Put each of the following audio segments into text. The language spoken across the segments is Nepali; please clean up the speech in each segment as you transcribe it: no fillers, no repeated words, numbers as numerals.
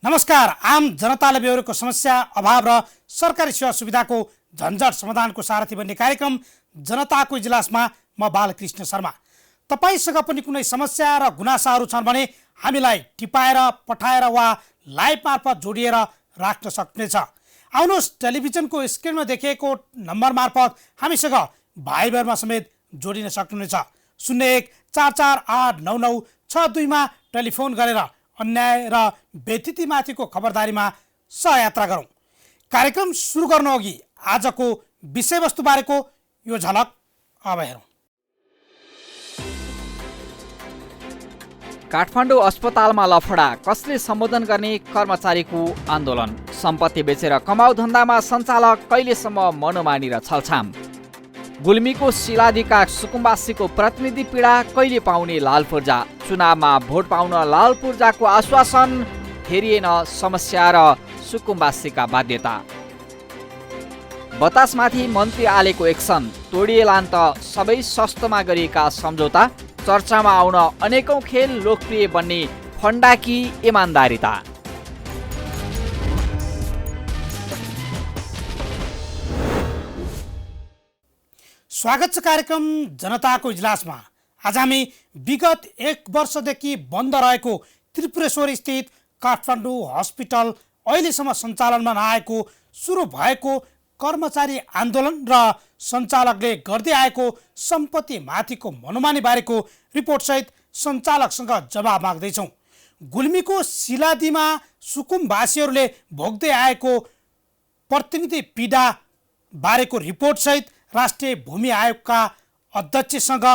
नमस्कार। आम जनताले बेहोरेको समस्या, अभाव र सरकारी सेवा सुविधाको झन्झट समाधानको सारथी बन्ने कार्यक्रम जनताको इजलासमा म बालकृष्ण शर्मा। तपाईसँग पनि कुनै समस्या र गुनासाहरू छन् भने हामीलाई टिपाएर पठाएर वा लाइभ मार्फत जोडिएर राख्न सक्नेछ। आउनुहोस्, टेलिभिजनको स्क्रिनमा देखिएको नम्बर मार्फत हामीसँग भाइबरमा समेत जोडिन सक्नुहुनेछ। 01448996 मा टेलिफोन गरेर अन्याय र व्यतिथिमाथिको खबरदारीमा सहयात्रा गरौँ। कार्यक्रम सुरु गर्नु अघि आजको विषयवस्तु बारेको यो झलक अब हेरौँ। काठमाडौँ अस्पतालमा लफडा, कसले सम्बोधन गर्ने कर्मचारीको आन्दोलन। सम्पत्ति बेचेर कमाउ धन्दामा सञ्चालक कहिलेसम्म मनोमानी र छलछाम। गुल्मीको शिलादीका सुकुम्बासीको प्रतिनिधि पीडा कहिले पाउने लाल पूर्जा। चुनावमा भोट पाउन लाल पूर्जाको आश्वासन, हेरिएन समस्या र सुकुम्बासीका बाध्यता। बतासमाथि मन्त्री आलेको एक्सन, तोडिएलान् त सबै सस्तोमा गरिएका सम्झौता। चर्चामा आउन अनेकौं खेल लोकप्रिय बन्ने फन्डाकी इमान्दारिता। स्वागत छ कार्यक्रम जनताको इजलासमा। आज हामी विगत 1 वर्षदेखि बन्द रहेको त्रिपुरेश्वर स्थित काठमाडौँ हस्पिटल अहिलेसम्म सञ्चालनमा नआएको, सुरु भएको कर्मचारी आन्दोलन र सञ्चालकले गर्दै आएको सम्पत्ति माथिको मनोमानी बारेको रिपोर्टसहित सञ्चालकसँग जवाब माग्दैछौँ। गुल्मीको शिलादीमा सुकुम्बासीहरूले भोग्दै आएको प्रतिनिधि पीडा बारेको रिपोर्टसहित राष्ट्रिय भूमि आयोगका अध्यक्षसँग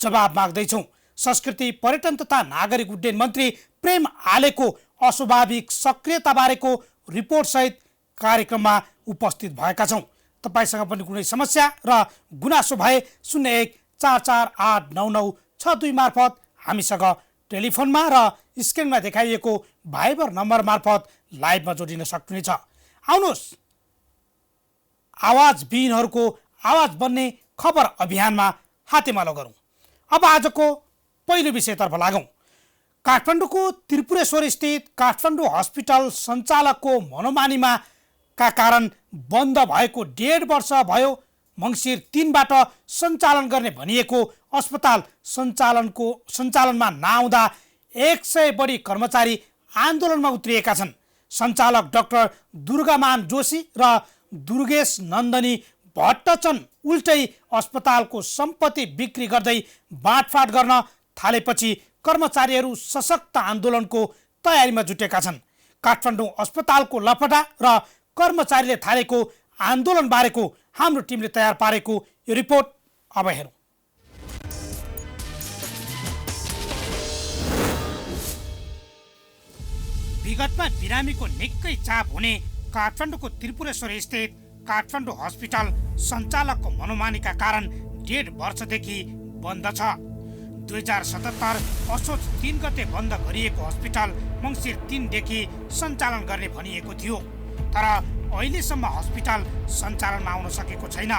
जवाब माग्दैछौँ। संस्कृति, पर्यटन तथा नागरिक उड्डयन मन्त्री प्रेम आलेको अस्वाभाविक सक्रियता बारेको रिपोर्टसहित कार्यक्रममा उपस्थित भएका छौँ। तपाईँसँग पनि कुनै समस्या र गुनासो भए 01448996 मार्फत हामीसँग टेलिफोनमा र स्क्रिनमा देखाइएको भाइबर नम्बर मार्फत लाइभमा जोडिन सक्नुहुनेछ। आउनुहोस्, आवाजविहीनहरूको आवाज बन्ने खबर अभियानमा हातेमालो गरौँ। अब आजको पहिलो विषयतर्फ लागौँ। काठमाडौँको त्रिपुरेश्वर स्थित काठमाडौँ हस्पिटल सञ्चालकको मनोमानीमा का कारण बन्द भएको 1.5 वर्ष भयो। मङ्सिर 3बाट सञ्चालन गर्ने भनिएको अस्पताल सञ्चालनमा नआउँदा 100 बढी कर्मचारी आन्दोलनमा उत्रिएका छन्। सञ्चालक डाक्टर दुर्गामान जोशी र दुर्गेश नन्दनी भट्टचन उल्टै अस्पतालको सम्पत्ति बिक्री गर्दै बाँडफाँड गर्न थालेपछि कर्मचारीहरू सशक्त आन्दोलनको तयारीमा जुटेका छन्। काठमाडौँ अस्पतालको लफडा र कर्मचारीले थालेको आन्दोलन बारेको हाम्रो टिमले तयार पारेको यो रिपोर्ट अब हेरौँ। विगतमा बिरामीको निकै चाप हुने काठमाडौँको त्रिपुरेश्वर स्थित काठमाडौँ हस्पिटल सञ्चालकको मनोमानीका कारण 1.5 वर्षदेखि बन्द छ। 2077 असोज 3 गते बन्द गरिएको हस्पिटल मङ्सिर 3देखि सञ्चालन गर्ने भनिएको थियो। तर अहिलेसम्म हस्पिटल सञ्चालनमा आउन सकेको छैन,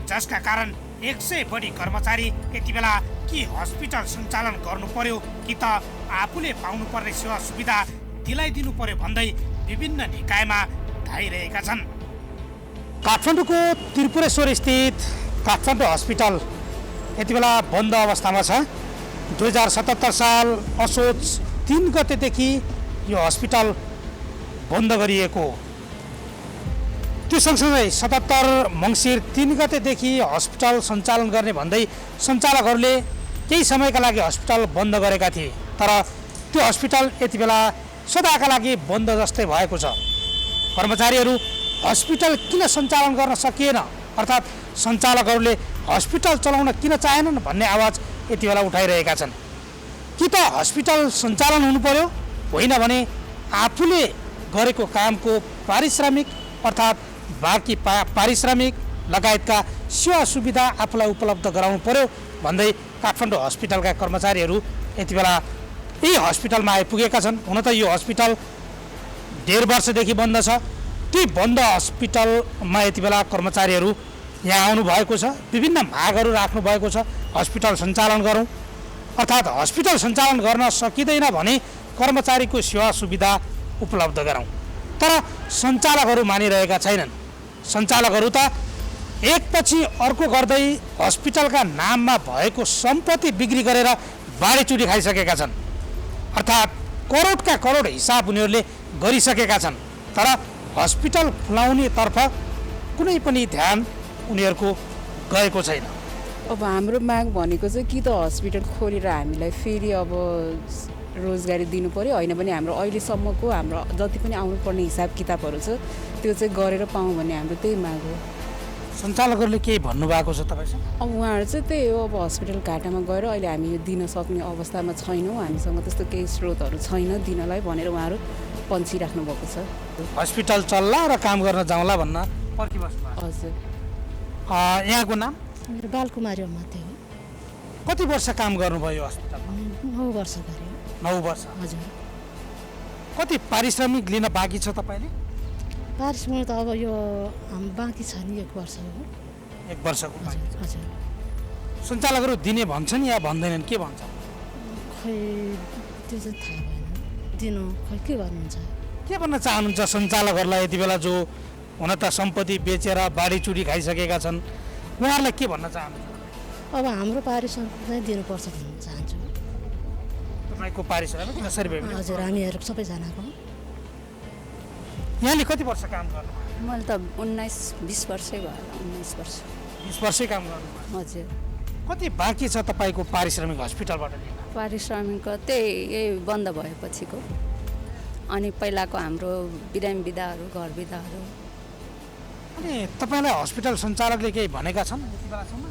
जसका कारण 100 बढी कर्मचारी यति बेला कि हस्पिटल सञ्चालन गर्नु पर्यो कि त आफूले पाउनुपर्ने सेवा सुविधा दिलाइदिनु पर्यो भन्दै विभिन्न निकायमा धाइरहेका छन्। काठमाडौँको त्रिपुरेश्वर स्थित काठमाडौँ हस्पिटल यति बेला बन्द अवस्थामा छ। 2077 साल असोज 3 गतेदेखि यो हस्पिटल बन्द गरिएको। त्यो सँगसँगै 77 मङ्सिर 3 गतेदेखि हस्पिटल सञ्चालन गर्ने भन्दै सञ्चालकहरूले केही समयका लागि हस्पिटल बन्द गरेका थिए। तर त्यो हस्पिटल यति बेला सदाका लागि बन्द जस्तै भएको छ। कर्मचारीहरू हस्पिटल किन सञ्चालन गर्न सकिएन, अर्थात् सञ्चालकहरूले हस्पिटल चलाउन किन चाहेनन् भन्ने आवाज यति बेला उठाइरहेका छन्। कि त हस्पिटल सञ्चालन हुनु पर्यो, होइन भने आफूले गरेको कामको पारिश्रमिक अर्थात् बाँकी पारिश्रमिक लगायतका सेवा सुविधा आफूलाई उपलब्ध गराउनु पर्यो भन्दै काठमाडौँ हस्पिटलका कर्मचारीहरू यति बेला यही हस्पिटलमा आइपुगेका छन्। हुन त यो हस्पिटल 1.5 वर्षदेखि बन्द छ। ती बन्द हस्पिटलमा यति बेला कर्मचारीहरू यहाँ आउनु भएको छ, विभिन्न मागहरू राख्नु भएको छ। हस्पिटल सञ्चालन गरौँ, अर्थात् हस्पिटल सञ्चालन गर्न सकिँदैन भने कर्मचारीको सेवा सुविधा उपलब्ध गराउँ। तर सञ्चालकहरू मानिरहेका छैनन्। सञ्चालकहरू त एकपछि अर्को गर्दै हस्पिटलका नाममा भएको सम्पत्ति बिक्री गरेर बाँडीचुँडी खाइसकेका छन्। अर्थात् करोडका करोड हिसाब उनीहरूले गरिसकेका छन्। तर हस्पिटल खुलाउनेतर्फ कुनै पनि ध्यान उनीहरूको गएको छैन। अब हाम्रो माग भनेको चाहिँ कि त हस्पिटल खोलेर हामीलाई फेरि अब रोजगारी दिनु पर्यो, होइन भने हाम्रो अहिलेसम्मको हाम्रो जति पनि आउनुपर्ने हिसाब किताबहरू छ त्यो चाहिँ गरेर पाऊँ भन्ने हाम्रो त्यही माग हो। सञ्चालकहरूले केही भन्नुभएको छ तपाईँसँग? अब उहाँहरू चाहिँ त्यही हो, अब हस्पिटल घाटामा गएर अहिले हामी यो दिन सक्ने अवस्थामा छैनौँ, हामीसँग त्यस्तो केही स्रोतहरू छैन दिनलाई भनेर उहाँहरू पन्छिराख्नु भएको छ। हस्पिटल चल्ला र काम गर्न जाउँला भन्न पर्खिबस्नु भएको। हजुर। यहाँको नाम? मेरो बालकुमारी मात्रै हो। कति वर्ष काम गर्नुभयो हस्पिटलमा? 9 वर्ष गऱ्यो। 9 वर्ष। हजुर। कति पारिश्रमिक लिन बाँकी छ तपाईँले? पारिश्रमिक त अब यो बाँकी छ नि 1 वर्ष हो। 1 वर्षको बाँकी छ। हजुर। सञ्चालकहरू दिने भन्छन् या भन्दैनन्, के भन्छ? खै त्यो चाहिँ थाहा भएन, दिनु खै के गर्नुहुन्छ। के भन्न चाहनुहुन्छ सञ्चालकहरूलाई यति बेला जो हुन त सम्पत्ति बेचेर बाँडीचुँडी खाइसकेका छन्, उहाँहरूलाई के भन्न चाहनुहुन्छ? अब हाम्रो पारिश्रमिक चाहिँ दिनुपर्छ भन्न चाहन्छु। तपाईँको पारिश्रमिक कसरी भयो? हजुर, हामीहरू सबैजनाको। यहाँले कति वर्ष काम गर्नुभयो? मैले त 19-20 वर्षै भयो होला। 19 वर्ष। 20 वर्षै काम गर्नुभयो। हजुर। कति बाँकी छ तपाईँको पारिश्रमिक हस्पिटलबाट लिन? पारिश्रमिक त्यही यही बन्द भएपछिको, अनि पहिलाको हाम्रो बिरामी बिदाहरू, घर बिदाहरू। अनि तपाईँलाई हस्पिटल सञ्चालकले केही भनेका छन् यति बेलासम्म?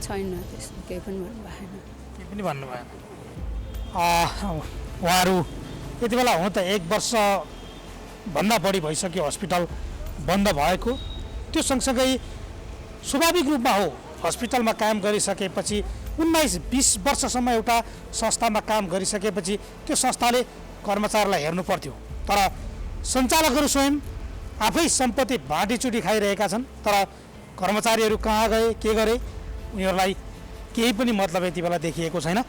छैन, त्यस्तो केही पनि भन्नु भएन। केही पनि भन्नु भएन। उहाँहरू यति बेला हुन त 1 वर्षभन्दा बढी भइसक्यो हस्पिटल बन्द भएको। त्यो सँगसँगै स्वाभाविक रूपमा हो, हस्पिटलमा काम गरिसकेपछि 19-20 वर्षसम्म एउटा संस्थामा काम गरिसकेपछि त्यो संस्थाले कर्मचारीलाई हेर्नु पर्थ्यो। तर सञ्चालकहरू स्वयं आफै सम्पत्ति बाँडीचुँडी खाइरहेका छन्। तर कर्मचारीहरू कहाँ गए, के गरे, उनीहरूलाई केही पनि मतलब यति बेला देखिएको छैन।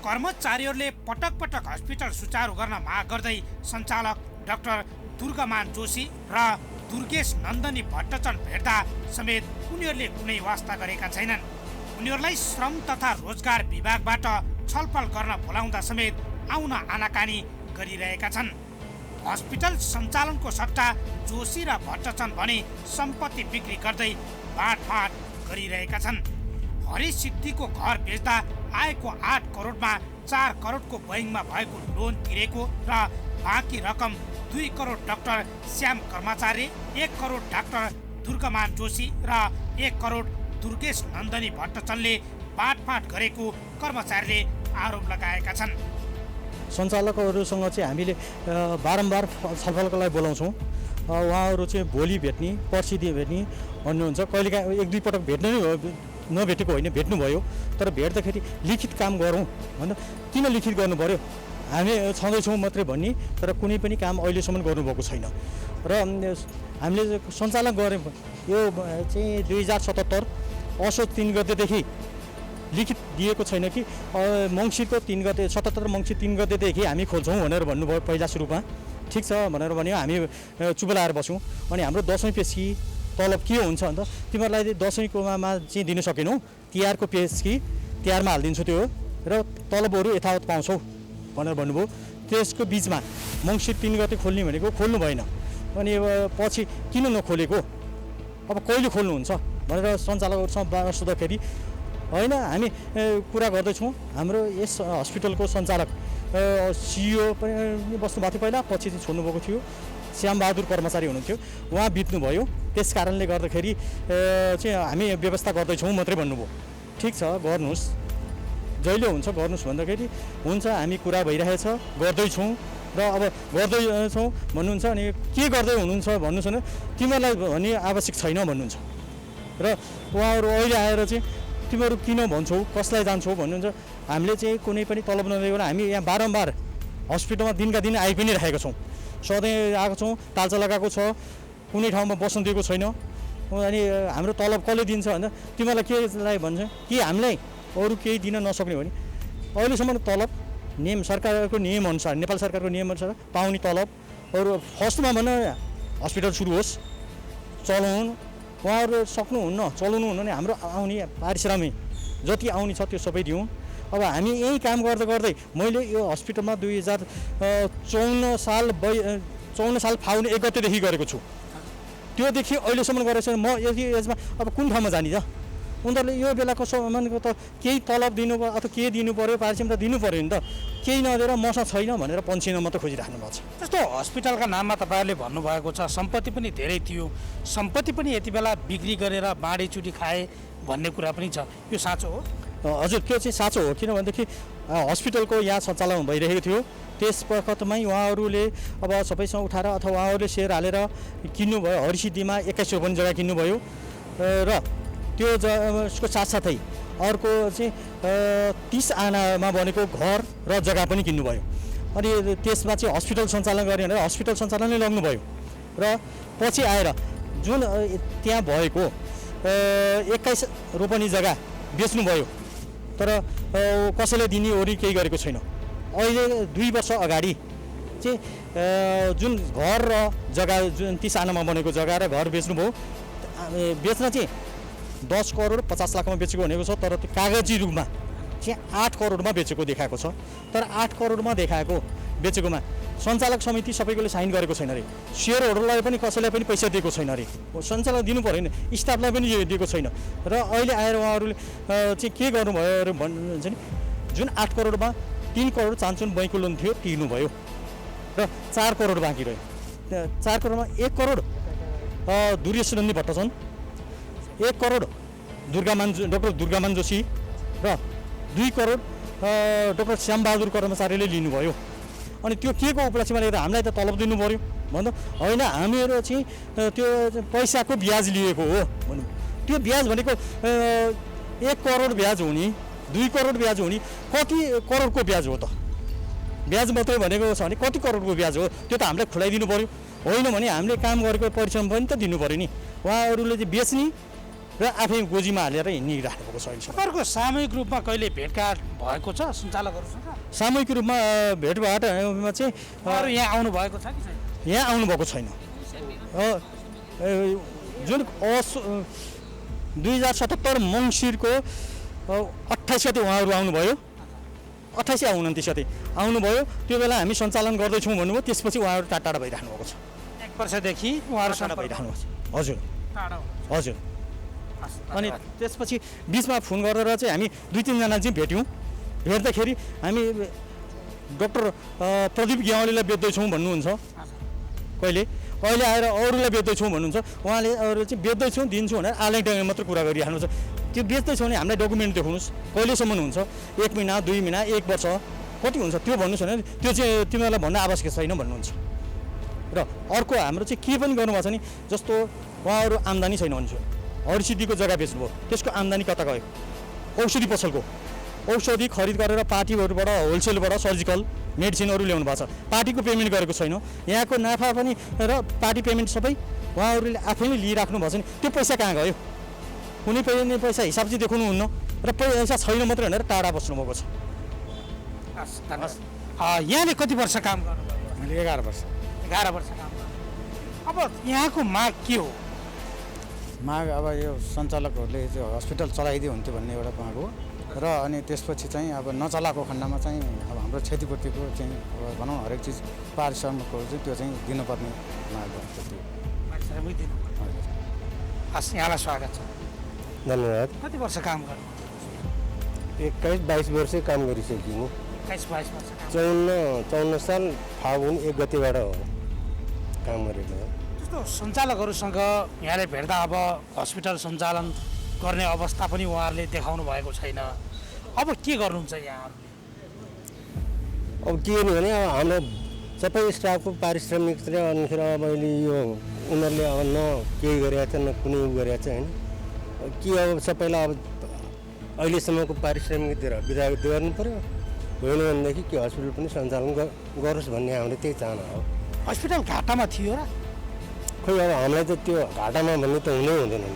कर्मचारीहरूले पटक पटक हस्पिटल सुचारू गर्न माग गर्दै सञ्चालक डाक्टर दुर्गामान जोशी र दुर्गेश नन्दनी भट्टचन भेट्दा समेत उनीहरूले कुनै वास्ता गरेका छैनन्। उनीहरूलाई श्रम तथा रोजगार विभागबाट छलफल गर्न बोलाउँदा समेत आउन आनाकानी गरिरहेका छन्। हस्पिटल सञ्चालनको सट्टा जोशी र भट्टचन भने सम्पत्ति बिक्री गर्दै बाँडफाँड गरिरहेका छन्। हरिसिद्धिको घर बेच्दा आएको 8 करोडमा 4 करोडको बैङ्कमा भएको लोन तिरेको र बाँकी रकम 2 करोड डाक्टर श्याम कर्मचारी, 1 करोड डाक्टर दुर्गामान जोशी र 1 करोड दुर्गेश नन्दनी भट्टचनले बाँडफाँड गरेको कर्मचारीले आरोप लगाएका छन्। सञ्चालकहरूसँग चाहिँ हामीले बारम्बार छलफलको लागि बोलाउँछौँ। उहाँहरू चाहिँ भोलि भेट्ने, पर्सिदेखि भेट्ने भन्नुहुन्छ। कहिलेकाहीँ 1-2 पटक भेट्नु नभेटेको होइन, भेट्नुभयो। तर भेट्दाखेरि लिखित काम गरौँ भन्दा किन लिखित गर्नु पऱ्यो, हामी छँदैछौँ मात्रै भन्ने, तर कुनै पनि काम अहिलेसम्म गर्नुभएको छैन। र हामीले सञ्चालन गऱ्यौँ यो चाहिँ 2077 असोज 3 गतेदेखि लिखित दिएको छैन कि मङ्सिरको 3 गते 77 मङ्सिर 3 गतेदेखि हामी खोल्छौँ भनेर भन्नुभयो पहिला सुरुमा। ठिक छ भनेर भन्यो, हामी चुप लाएर बस्यौँ। अनि हाम्रो दसैँ पेसी तलब के हुन्छ अन्त तिमीहरूलाई दसैँकोमा चाहिँ दिनु सकेनौ, तिहारको पेसी तिहारमा हालिदिन्छु त्यो र तलबहरू यथावत पाउँछौ भनेर भन्नुभयो। त्यसको बिचमा मङ्सिर 3 गते खोल्ने भनेको खोल्नु भएन। अनि पछि किन नखोलेको, अब कहिले खोल्नुहुन्छ भनेर सञ्चालकहरूसँग बार सोद्धाखेरि होइन हामी कुरा गर्दैछौँ। हाम्रो यस हस्पिटलको सञ्चालक सिइओ पनि बस्नुभएको थियो पहिला, पछि चाहिँ छोड्नुभएको थियो, श्यामबहादुर कर्मचारी हुनुहुन्थ्यो, उहाँ बित्नुभयो। त्यस कारणले गर्दाखेरि चाहिँ हामी व्यवस्था गर्दैछौँ मात्रै भन्नुभयो। ठिक छ गर्नुहोस्, जहिले हुन्छ गर्नुहोस् भन्दाखेरि हुन्छ हामी कुरा भइरहेछ गर्दैछौँ र अब गर्दैछौँ भन्नुहुन्छ। अनि के गर्दै हुनुहुन्छ भन्नुहोस् भने तिमीहरूलाई भन्ने आवश्यक छैन भन्नुहुन्छ। र उहाँहरू अहिले आएर चाहिँ तिमीहरू किन भन्छौ, कसलाई जान्छौ भन्नुहुन्छ। हामीले चाहिँ कुनै पनि तलब नदिएको हामी यहाँ बारम्बार हस्पिटलमा दिनका दिन आइ पनि राखेका छौँ, सधैँ आएको छौँ, तालचा लगाएको छ, कुनै ठाउँमा बस्नु दिएको छैन। अनि हाम्रो तलब कसले दिन्छ भन्दा तिमीहरूलाई केलाई भन्छ कि हामीलाई अरू केही दिन नसक्ने भने अहिलेसम्म तलब सरकारको नियमअनुसार, नेपाल सरकारको नियमअनुसार पाउने तलब अरू फर्स्टमा भने हस्पिटल सुरु होस्, चलाउनु। उहाँहरू सक्नुहुन्न, चलाउनुहुन्न भने हाम्रो आउने पारिश्रमिक जति आउने छ त्यो सबै दिउँ। अब हामी यही काम गर्दा गर्दै मैले यो हस्पिटलमा 2054 साल फागुन 1 गतेदेखि गरेको छु। त्योदेखि अहिलेसम्म गरेको छैन। म यति एजमा अब कुन ठाउँमा जाने त? उनीहरूले यो बेलाको सामानको त केही तलब दिनु पर्यो अथवा केही दिनु पऱ्यो, पारिश्रमिक त दिनु पऱ्यो नि त। केही नदिएर मसँग छैन भनेर पन्छिन मात्रै खोजिराख्नु भएको छ। जस्तो हस्पिटलका नाममा तपाईँहरूले भन्नुभएको छ सम्पत्ति पनि धेरै थियो, सम्पत्ति पनि यति बेला बिक्री गरेर बाँडीचुटी खाए भन्ने कुरा पनि छ, यो साँचो हो? हजुर, त्यो चाहिँ साँचो हो। किनभनेदेखि हस्पिटलको यहाँ सञ्चालन भइरहेको थियो, त्यस बखतमै उहाँहरूले अब सबैसँग उठाएर अथवा उहाँहरूले सेयर हालेर किन्नुभयो। हरिसिद्धिमा 21 रोपनी जग्गा किन्नुभयो र त्यो उसको साथसाथै अर्को चाहिँ 30 आनामा बनेको घर र जग्गा पनि किन्नुभयो। अनि त्यसमा चाहिँ हस्पिटल सञ्चालन गर्ने भनेर हस्पिटल सञ्चालनै लग्नुभयो र पछि आएर जुन त्यहाँ भएको 21 रोपनी जग्गा बेच्नुभयो, तर कसैले दिने ओरी केही गरेको छैन। अहिले 2 वर्ष अगाडि चाहिँ जुन घर र जग्गा जुन 30 आनामा बनेको जग्गा र घर बेच्नुभयो, बेच्न चाहिँ 10 करोड 50 लाखमा बेचेको भनेको छ, तर त्यो कागजी रूपमा चाहिँ 8 करोडमा बेचेको देखाएको छ। तर 8 करोडमा देखाएको बेचेकोमा सञ्चालक समिति सबैकोले साइन गरेको छैन अरे, सेयर होल्डरलाई पनि कसैलाई पनि पैसा दिएको छैन अरे, सञ्चालक दिनु पऱ्यो नि, स्टाफलाई पनि दिएको छैन। र अहिले आएर उहाँहरूले चाहिँ के गर्नुभयो अरे भन्छ नि, जुन 8 करोडमा 3 करोड चान्चुन बैङ्कको लोन थियो तिर्नुभयो र 4 करोड बाँकी रह्यो। 4 करोडमा 1 करोड दुर्योशनन्दी भट्टचन्द, 1 करोड डाक्टर दुर्गामान जोशी र 2 करोड डाक्टर श्यामबहादुर कर्मचारीले लिनुभयो। अनि त्यो के को उपलक्ष्यमा लिएर हामीलाई त तलब दिनु पऱ्यो भन्दा होइन, हामीहरू चाहिँ त्यो पैसाको ब्याज लिएको हो भनौँ। त्यो ब्याज भनेको 1 करोड ब्याज हुने, 2 करोड ब्याज हुने, कति करोडको ब्याज हो त? ब्याज मात्रै भनेको छ भने कति करोडको ब्याज हो? त्यो त हामीलाई खुलाइदिनु पऱ्यो। होइन भने हामीले काम गरेको परिश्रम पनि त दिनु पऱ्यो नि। उहाँहरूले चाहिँ बेच्ने र आफै गोजीमा हालेर हिँडिराख्नु भएको छ। अहिले तपाईँहरूको सामूहिक रूपमा कहिले भेटघाट भएको छ सञ्चालकहरूसँग? सामूहिक रूपमा भेटघाटमा चाहिँ उहाँहरू यहाँ आउनु भएको छ कि छैन? यहाँ आउनुभएको छैन। जुन 2077 मङ्सिरको 28 गते उहाँहरू आउनुभयो, 28 या 29 गते आउनुभयो। त्यो बेला हामी सञ्चालन गर्दैछौँ भन्नुभयो, त्यसपछि उहाँहरू टाढा भइराख्नु भएको छ। 1 वर्षदेखि उहाँहरू टाढा भइराख्नु भएको छ। हजुर टाढा हजुर। अनि त्यसपछि बिचमा फोन गरेर चाहिँ हामी 2-3 जना चाहिँ भेट्यौँ। भेट्दाखेरि हामी डाक्टर प्रदीप ग्यावालीलाई बेच्दैछौँ भन्नुहुन्छ, कहिले अहिले आएर अरूलाई बेच्दैछौँ भन्नुहुन्छ। उहाँले अरू चाहिँ बेच्दैछौँ दिन्छु भनेर आलैटाङ्गे मात्र कुरा गरिराख्नु छ। त्यो बेच्दैछौँ भने हामीलाई डकुमेन्ट देखाउनुहोस्, कहिलेसम्म हुन्छ, 1 महिना 2 महिना 1 वर्ष कति हुन्छ त्यो भन्नुहोस् भने त्यो चाहिँ तिमीहरूलाई भन्न आवश्यक छैन भन्नुहुन्छ। र अर्को हाम्रो चाहिँ के पनि गर्नुभएको छ नि, जस्तो उहाँहरू आम्दानी छैन भन्छु, हरिसिद्धिको जग्गा बेच्नुभयो, त्यसको आम्दानी कता गयो? औषधि पसलको औषधि खरिद गरेर पार्टीहरूबाट होलसेलबाट सर्जिकल मेडिसिनहरू ल्याउनु भएको छ, पार्टीको पेमेन्ट गरेको छैन। यहाँको नाफा पनि र पार्टी पेमेन्ट सबै उहाँहरूले आफैले लिइराख्नु भएको छ नि, त्यो पैसा कहाँ गयो? कुनै पनि पैसा हिसाब चाहिँ देखाउनुहुन्न र पैसा छैन मात्रै भनेर टाढा बस्नुभएको छ। यहाँले कति वर्ष काम गर्नुभयो? मैले 11 वर्ष। 11 वर्ष काम गर्नु। अब यहाँको माग के हो? माग अब यो सञ्चालकहरूले चाहिँ हस्पिटल चलाइदियो हुन्थ्यो भन्ने एउटा माग हो र अनि त्यसपछि चाहिँ अब नचलाएको खण्डमा चाहिँ अब हाम्रो क्षतिपूर्तिको चाहिँ अब भनौँ हरेक चिज पारिश्रमिकहरू चाहिँ त्यो चाहिँ दिनुपर्ने माग हो। त्यो पारिश्रमिक दिनु पर्यो। हस्, यहाँलाई स्वागत छ। धन्यवाद। कति वर्ष काम गर्नु? 21-22 वर्ष काम गरिसकिनु। 21-22 वर्ष काम। 54 साल फागुन 1 गतेबाट हो काम गरेको। जस्तो सञ्चालकहरूसँग यहाँले भेट्दा अब हस्पिटल सञ्चालन गर्ने अवस्था पनि उहाँहरूले देखाउनु भएको छैन, अब के गर्नुहुन्छ यहाँहरूले? अब के भने अब हाम्रो सबै स्टाफको पारिश्रमिक र अनिखेर अब अहिले यो उनीहरूले अब न केही गरेको छ न कुनै उ गरेको छ होइन। के अब सबैलाई अब अहिलेसम्मको पारिश्रमिक दिएर बिदा गर्नु पऱ्यो, होइन भनेदेखि के हस्पिटल पनि सञ्चालन गरोस् भन्ने हाम्रो त्यही चाहना हो। हस्पिटल घाटामा थियो र? खोइ अब हामीलाई त त्यो घाटामा भन्ने त हुनै हुँदैन नि।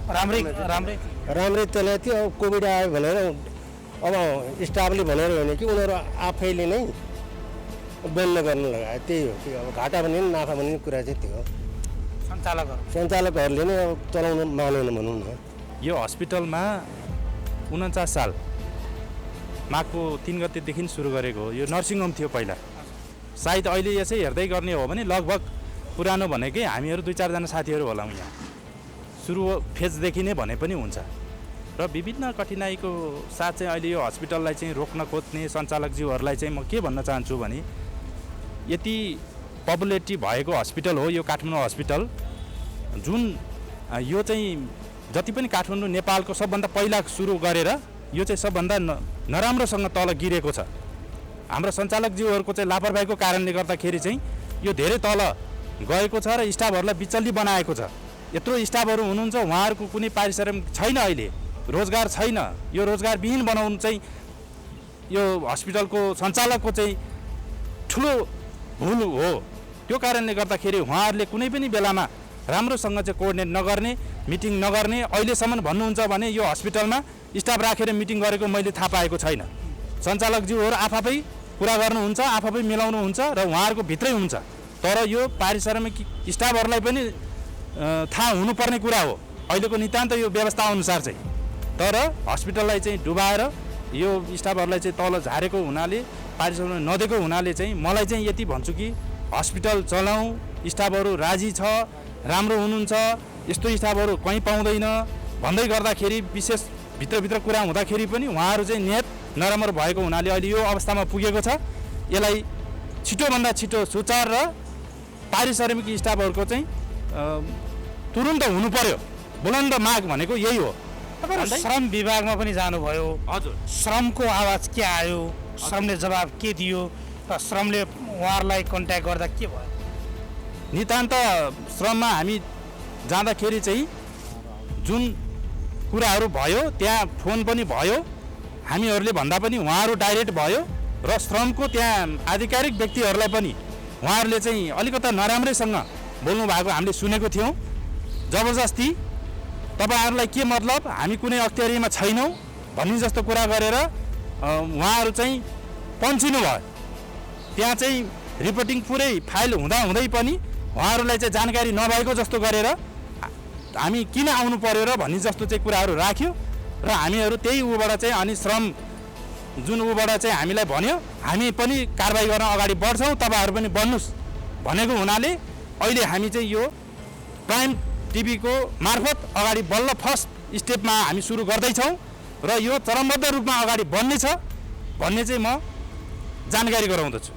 राम्रै चलेको थियो। अब कोभिड आयो भनेर अब स्टाफले भनेर होइन कि उनीहरू आफैले नै बन्द गर्न लगायो। त्यही हो कि अब घाटा भने नि नाफा भन्ने कुरा चाहिँ त्यो हो। सञ्चालकहरूले नै अब चलाउन मानेन भनौँ न। यो हस्पिटलमा 49 साल माघको 3 गतेदेखि सुरु गरेको हो। यो नर्सिङ होम थियो पहिला। सायद अहिले यसै हेर्दै गर्ने हो भने लगभग पुरानो भनेकै हामीहरू 2-4 जना साथीहरू होलाौँ यहाँ। सुरु फेजदेखि नै भने पनि हुन्छ र विभिन्न कठिनाइको साथ चाहिँ अहिले यो हस्पिटललाई चाहिँ रोक्न खोज्ने सञ्चालकज्यूहरूलाई चाहिँ म के भन्न चाहन्छु भने यति पपुलेटी भएको हस्पिटल हो यो काठमाडौँ हस्पिटल, जुन यो चाहिँ जति पनि काठमाडौँ नेपालको सबभन्दा पहिला सुरु गरेर यो चाहिँ सबभन्दा नराम्रोसँग तल गिरेको छ। हाम्रो सञ्चालकज्यूहरूको चाहिँ लापरवाहीको कारणले गर्दाखेरि चाहिँ यो धेरै तल गएको छ र स्टाफहरूलाई बिचल्ली बनाएको छ। यत्रो स्टाफहरू हुनुहुन्छ, उहाँहरूको कुनै पारिश्रमिक छैन, अहिले रोजगार छैन। यो रोजगारविहीन बनाउनु चाहिँ यो हस्पिटलको सञ्चालकको चाहिँ ठुलो भुल हो। त्यो कारणले गर्दाखेरि उहाँहरूले कुनै पनि बेलामा राम्रोसँग चाहिँ कोअर्डिनेट नगर्ने, मिटिङ नगर्ने, अहिलेसम्म भन्नुहुन्छ भने यो हस्पिटलमा स्टाफ राखेर मिटिङ गरेको मैले थाहा पाएको छैन। सञ्चालकज्यूहरू आफै कुरा गर्नुहुन्छ, आफै मिलाउनुहुन्छ र उहाँहरूको भित्रै हुन्छ। तर यो पारिश्रमिक स्टाफहरूलाई पनि थाहा हुनुपर्ने कुरा हो अहिलेको नितान्त यो व्यवस्था अनुसार चाहिँ। तर हस्पिटललाई चाहिँ डुबाएर यो स्टाफहरूलाई चाहिँ तल झारेको हुनाले, पारिश्रमिक नदिएको हुनाले चाहिँ मलाई चाहिँ यति भन्छु कि हस्पिटल चलाउँ, स्टाफहरू राजी छ, राम्रो हुनुहुन्छ, यस्तो स्टाफहरू कहीँ पाउँदैन भन्दै गर्दाखेरि विशेष भित्रभित्र कुरा हुँदाखेरि पनि उहाँहरू चाहिँ नियत नराम्रो भएको हुनाले अहिले यो अवस्थामा पुगेको छ। यसलाई छिटोभन्दा छिटो सुचार र पारिश्रमिक स्टाफहरूको चाहिँ तुरुन्त हुनु पर्यो। बुलन्द माग भनेको यही हो। श्रम विभागमा पनि जानुभयो, हजुर, श्रमको आवाज के आयो, श्रमले जवाब के दियो र श्रमले उहाँहरूलाई कन्ट्याक्ट गर्दा के भयो? नितान्त श्रममा हामी जाँदाखेरि चाहिँ जुन कुराहरू भयो त्यहाँ फोन पनि भयो, हामीहरूले भन्दा पनि उहाँहरू डाइरेक्ट भयो र श्रमको त्यहाँ आधिकारिक व्यक्तिहरूलाई पनि उहाँहरूले चाहिँ अलिकता नराम्रैसँग बोल्नु भएको हामीले सुनेको थियौँ। जबरजस्ती तपाईँहरूलाई के मतलब, हामी कुनै अख्तियारीमा छैनौँ भन्ने जस्तो कुरा गरेर उहाँहरू चाहिँ पन्चिनु भयो। त्यहाँ चाहिँ रिपोर्टिङ पुरै फाइल हुँदै पनि उहाँहरूलाई चाहिँ जानकारी नभएको जस्तो गरेर हामी किन आउनु पर्यो र भन्ने जस्तो चाहिँ कुराहरू राख्यो र हामीहरू त्यही ऊबाट चाहिँ अनि श्रम जुन ऊबाट चाहिँ हामीलाई भन्यो हामी पनि कारबाही गर्न अगाडि बढ्छौँ, तपाईँहरू पनि बढ्नुहोस् भनेको हुनाले अहिले हामी चाहिँ यो प्राइम टिभीको मार्फत अगाडि बल्ल फर्स्ट स्टेपमा हामी सुरु गर्दैछौँ र यो चरणबद्ध रूपमा अगाडि बढ्नेछ भन्ने चाहिँ म जानकारी गराउँदछु।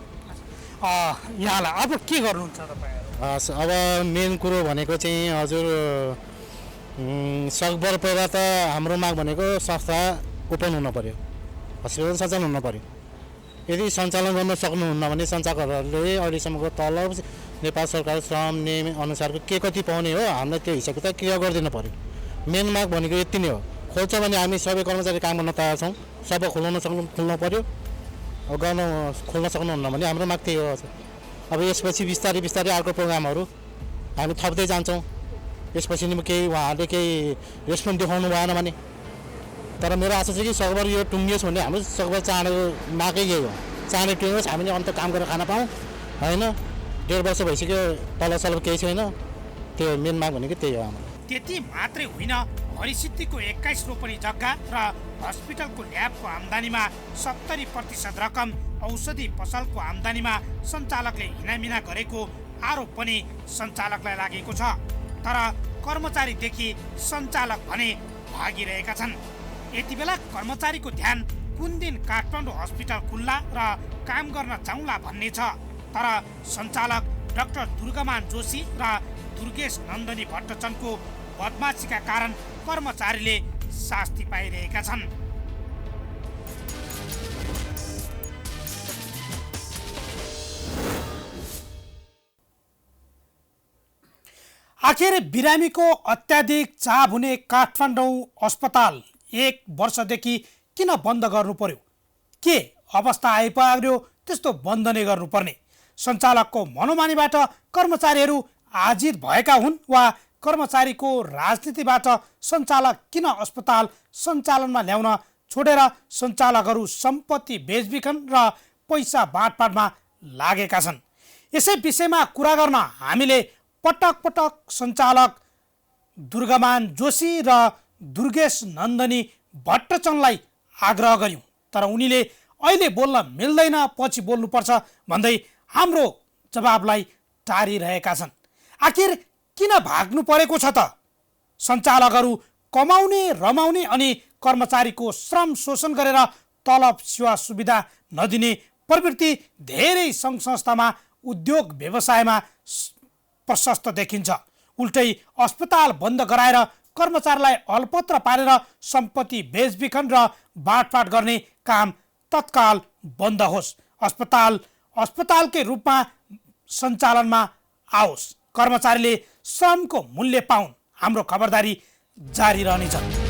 यहाँलाई अब के गर्नुहुन्छ तपाईँहरू? अब मेन कुरो भनेको चाहिँ हजुर सकभर पहिला त हाम्रो माग भनेको संस्था ओपन हुन पर्यो, हस्पिटल सञ्चालन हुन पर्यो। यदि सञ्चालन गर्न सक्नुहुन्न भने सञ्चालकहरूले अहिलेसम्मको तलब नेपाल सरकार श्रम नियम अनुसारको के कति पाउने हो हामीलाई त्यो हिसाब किताब क्लियर गरिदिनु पर्यो। मेन माग भनेको यति नै हो। खोल्छ भने हामी सबै कर्मचारी काम गर्न तयार छौँ, सबै खुल्न पर्यो। खोल्न सक्नुहुन्न भने हाम्रो माग त्यही हो। अब यसपछि बिस्तारै बिस्तारै अर्को प्रोग्रामहरू हामी थप्दै जान्छौँ। यसपछि नि केही उहाँहरूले केही रेस्पोन्स देखाउनु भएन भने, तर मेरो आशा छ कि सकभर यो टुङ्गियोस् भन्ने हाम्रो सकभर चाँडो मागै यही हो। चाँडै टुङ्गियोस्, हामीले अन्त काम गरेर खान पाऊँ होइन। 1.5 वर्ष भइसक्यो, तलब केही छैन। त्यो मेन माग भनेको त्यही हो हाम्रो। त्यति मात्रै होइन, हरिसिद्धिको 21 रोपनी जग्गा र हस्पिटलको ल्याबको आम्दानीमा 70% रकम औषधि पसलको आम्दानीमा सञ्चालकले हिनामिना गरेको आरोप पनि सञ्चालकलाई लागेको छ। तर कर्मचारीदेखि सञ्चालक भने भागिरहेका छन्। यति बेला कर्मचारीको ध्यान कुन दिन काठमाडौँ हस्पिटल खुल्ला र काम गर्न जाउँला भन्ने छ। तर सञ्चालक डाक्टर दुर्गामान जोशी र दुर्गेश नन्दनी भट्टचनको बदमासीका कारण कर्मचारीले शास्ति पाइरहेका छन्। आखिर बिरामीको अत्याधिक चाप हुने काठमाडौँ अस्पताल 1 वर्षदेखि किन बन्द गर्नु पर्यो? के अवस्था आइपर्यो त्यस्तो बन्द नै गर्नुपर्ने? सञ्चालकको मनोमानीबाट कर्मचारीहरू आजित भएका हुन् वा कर्मचारीको राजनीतिबाट सञ्चालक किन अस्पताल सञ्चालनमा ल्याउन छोडेर सञ्चालकहरू सम्पत्ति बेचबिखन र पैसा बाँडफाँडमा लागेका छन्। यसै विषयमा कुरा गर्न हामीले पटक पटक सञ्चालक दुर्गमान जोशी र दुर्गेश नन्दनी भट्टचन्दलाई आग्रह गर्यौँ, तर उनीले अहिले बोल्न मिल्दैन, पछि बोल्नुपर्छ भन्दै हाम्रो जवाबलाई टारिरहेका छन्। आखिर किन भाग्नु परेको छ त? सञ्चालकहरू कमाउने, रमाउने अनि कर्मचारीको श्रम शोषण गरेर तलब सेवा सुविधा नदिने प्रवृत्ति धेरै सङ्घ संस्थामा, उद्योग व्यवसायमा प्रशस्त देखिन्छ। उल्टै अस्पताल बन्द गराएर कर्मचारीलाई अलपत्र पारेर सम्पत्ति बेचबिखन र बाँडफाँड गर्ने काम तत्काल बन्द होस्। अस्पतालकै रूपमा सञ्चालनमा आओस्। कर्मचारीले श्रमको मूल्य पाउन्। हाम्रो खबरदारी जारी रहनेछ।